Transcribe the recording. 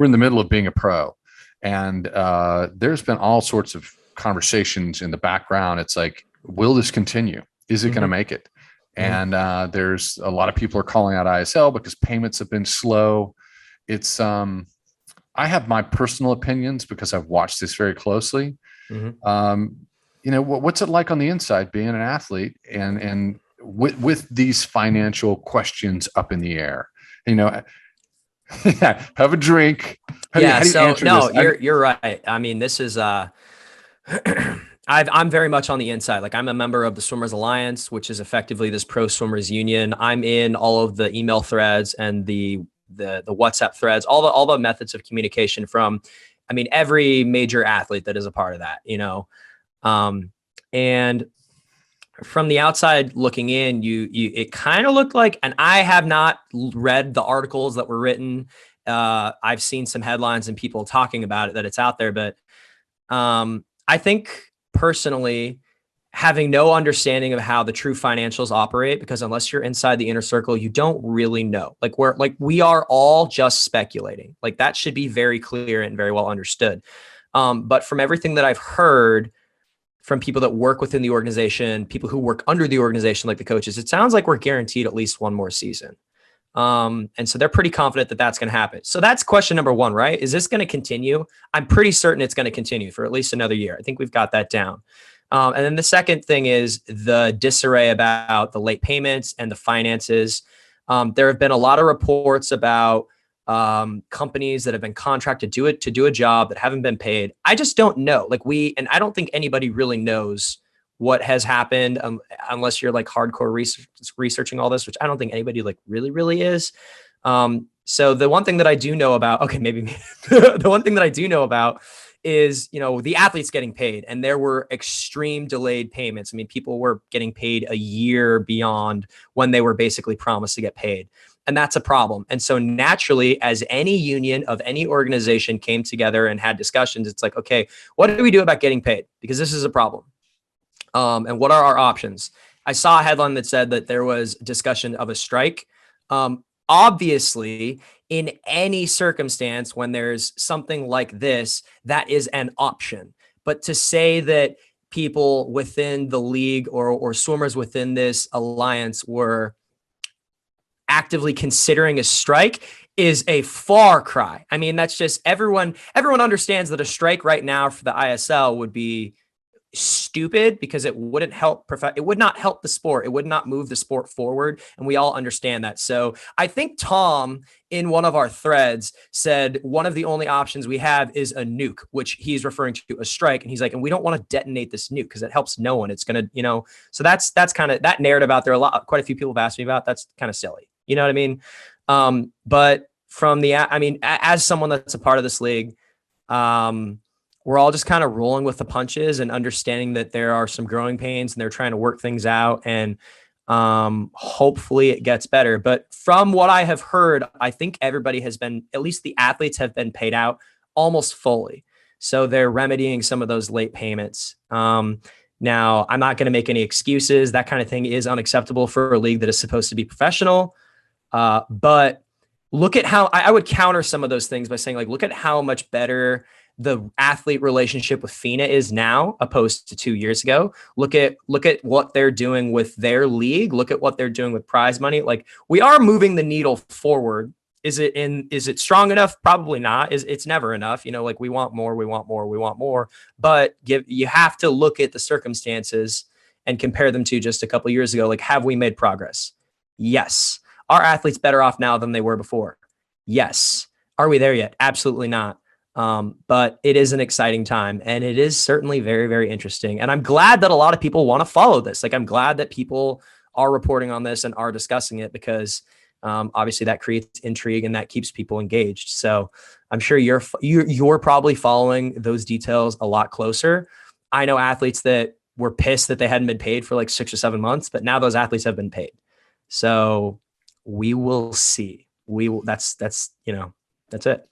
we're in the middle of being a pro, and there's been all sorts of conversations in the background. It's like, will this continue? Is it going to make it? And there's a lot of people are calling out ISL because payments have been slow. It's I have my personal opinions because I've watched this very closely. What's it like on the inside being an athlete and with these financial questions up in the air? Have a drink. You're right. I mean, this is I'm very much on the inside. Like, I'm a member of the Swimmers Alliance, which is effectively this pro swimmers union. I'm in all of the email threads and the WhatsApp threads, all the methods of communication from, I mean, every major athlete that is a part of that, and from the outside looking in, it kind of looked like, and I have not read the articles that were written. I've seen some headlines and people talking about it, that it's out there, but I think personally, having no understanding of how the true financials operate, because unless you're inside the inner circle, you don't really know. We are all just speculating. Like, that should be very clear and very well understood. But from everything that I've heard from people that work within the organization, people who work under the organization, like the coaches, it sounds like we're guaranteed at least one more season. And so they're pretty confident that that's going to happen. So that's question number one, right? Is this going to continue? I'm pretty certain it's going to continue for at least another year. I think we've got that down. And then the second thing is the disarray about the late payments and the finances. There have been a lot of reports about companies that have been contracted to do a job that haven't been paid. I just don't know. And I don't think anybody really knows what has happened unless you're like hardcore researching all this, which I don't think anybody really is. So the one thing that I do know about, the one thing that I do know about is, the athletes getting paid, and there were extreme delayed payments. I mean, people were getting paid a year beyond when they were basically promised to get paid. And that's a problem. And so naturally, as any union of any organization came together and had discussions, it's like, okay, what do we do about getting paid? Because this is a problem. And what are our options? I saw a headline that said that there was discussion of a strike. Obviously, in any circumstance, when there's something like this, that is an option. But to say that people within the league or swimmers within this alliance were actively considering a strike is a far cry. I mean, that's just everyone understands that a strike right now for the ISL would be stupid because it wouldn't help it would not help the sport. It would not move the sport forward. And we all understand that. So I think Tom in one of our threads said one of the only options we have is a nuke, which he's referring to a strike. And he's like, and we don't want to detonate this nuke because it helps no one. It's going to, so that's kind of that narrative out there. Quite a few people have asked me about. That's kind of silly. You know what I mean? But as someone that's a part of this league, we're all just kind of rolling with the punches and understanding that there are some growing pains and they're trying to work things out, and hopefully it gets better. But from what I have heard, I think everybody has been, at least the athletes have been paid out almost fully. So they're remedying some of those late payments. Now, I'm not going to make any excuses. That kind of thing is unacceptable for a league that is supposed to be professional. But look at how I would counter some of those things by saying, look at how much better the athlete relationship with FINA is now opposed to 2 years ago. Look at what they're doing with their league. Look at what they're doing with prize money. We are moving the needle forward. Is it strong enough? Probably not. It's never enough. We want more. But you have to look at the circumstances and compare them to just a couple of years ago. Have we made progress? Yes. Are athletes better off now than they were before? Yes. Are we there yet? Absolutely not. But it is an exciting time, and it is certainly very, very interesting. And I'm glad that a lot of people want to follow this. I'm glad that people are reporting on this and are discussing it, because obviously that creates intrigue and that keeps people engaged. So I'm sure you're probably following those details a lot closer. I know athletes that were pissed that they hadn't been paid for 6 or 7 months, but now those athletes have been paid. So we will see. That's it.